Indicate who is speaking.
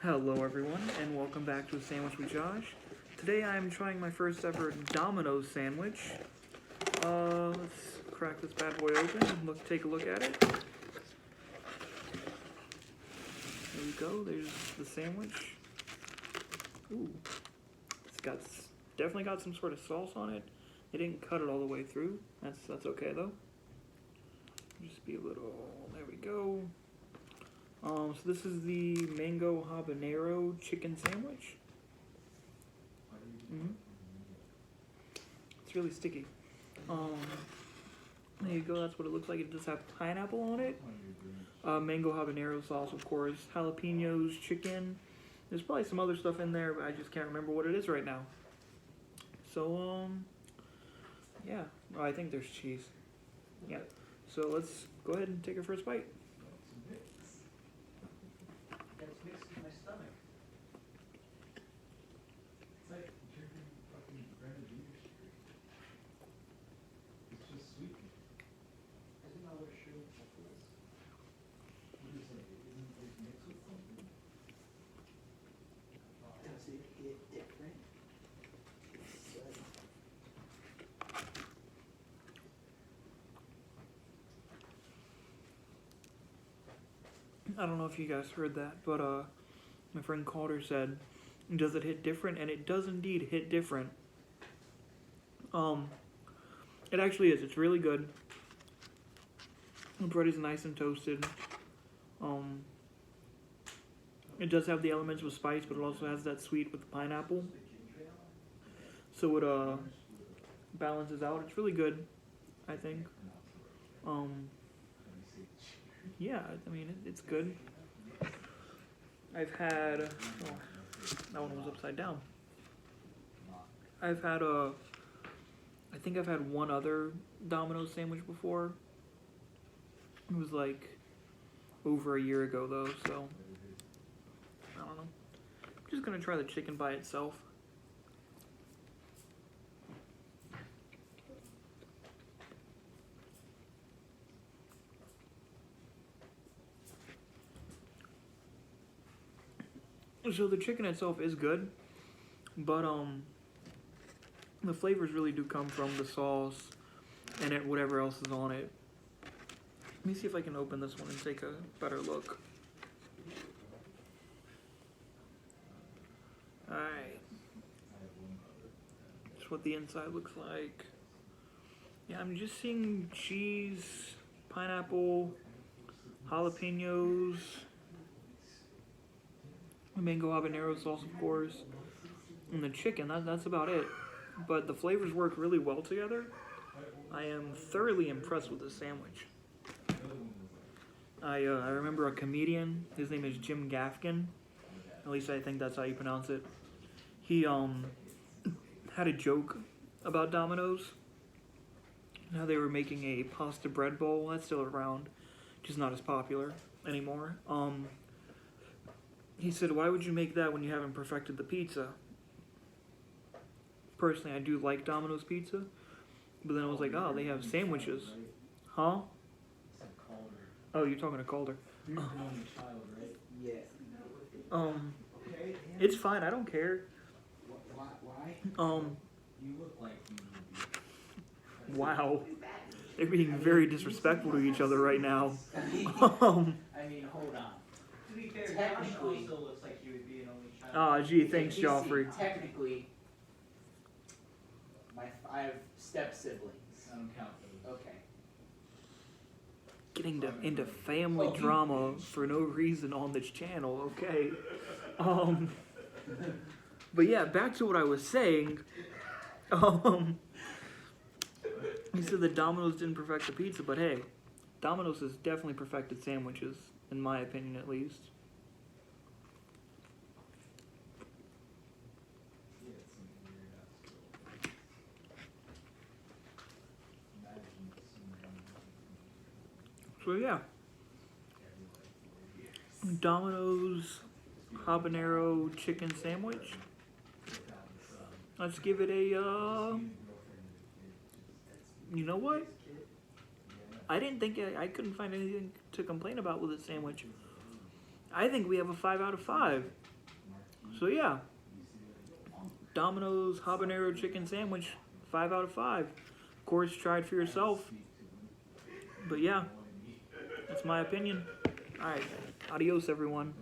Speaker 1: Hello everyone, and welcome back to A Sandwich with Josh. Today I'm trying my first ever Domino sandwich. Let's crack this bad boy open and take a look at it. There we go, there's the sandwich. Ooh, definitely got some sort of sauce on it. They didn't cut it all the way through. That's okay though. Just be a little, there we go. So this is the mango habanero chicken sandwich. It's really sticky. There you go, that's what it looks like. It does have pineapple on it. Mango habanero sauce, of course. Jalapenos, chicken. There's probably some other stuff in there, but I just can't remember what it is right now. So, yeah. Oh, I think there's cheese. Yeah. So let's go ahead and take our first bite.
Speaker 2: It's mixed in my stomach. It's like drinking fucking grenadine. It's just sweet. Isn't that what sugar is? What is it? Isn't it mixed with something?
Speaker 3: Does it hit different?
Speaker 1: I don't know if you guys heard that, but my friend Calder said, does it hit different? And it does indeed hit different. It actually is. It's really good. The bread is nice and toasted. It does have the elements with spice, but it also has that sweet with the pineapple. So it balances out. It's really good, I think. Yeah, I mean, it's good. I've had, oh, that one was upside down. I've had I think I've had one other Domino sandwich before. It was like over a year ago though, so I don't know. I'm just gonna try the chicken by itself. So the chicken itself is good, but the flavors really do come from the sauce and whatever else is on it. Let me see if I can open this one and take a better look. Alright. That's what the inside looks like. Yeah, I'm just seeing cheese, pineapple, jalapenos, mango habanero sauce, of course, and the chicken. That's about it. But the flavors work really well together. I am thoroughly impressed with this sandwich. I remember a comedian. His name is Jim Gaffigan. At least I think that's how you pronounce it. He had a joke about Domino's. How they were making a pasta bread bowl. That's still around, just not as popular anymore. He said, why would you make that when you haven't perfected the pizza? Personally, I do like Domino's pizza. But then I was like, oh, they have sandwiches. Huh? Oh, you're talking to Calder.
Speaker 2: You're the only child, right?
Speaker 3: Yeah. Okay.
Speaker 1: It's fine. I don't care.
Speaker 3: Why?
Speaker 2: You look like you would be.
Speaker 1: Wow. They're being very disrespectful to each other right now.
Speaker 2: I mean, hold on. To be fair, Josh
Speaker 3: Technically-
Speaker 2: also looks like he would be an only child.
Speaker 1: Aw, gee, thanks,
Speaker 3: You see,
Speaker 1: Joffrey.
Speaker 3: technically, I have step siblings.
Speaker 2: I don't count those.
Speaker 3: Okay.
Speaker 1: Getting into family drama for no reason on this channel, okay? But yeah, back to what I was saying. He said that Domino's didn't perfect the pizza, but hey, Domino's has definitely perfected sandwiches, in my opinion at least.
Speaker 2: Yeah, it's some weird ass girl. Imagine some
Speaker 1: So yeah, Domino's habanero chicken sandwich. Let's give it a, you know what? I didn't think I couldn't find anything to complain about with this sandwich. I think we have a 5 out of 5. So yeah, Domino's Habanero chicken sandwich, 5 out of 5. Of course, try it for yourself. But yeah, that's my opinion. Alright, adios everyone.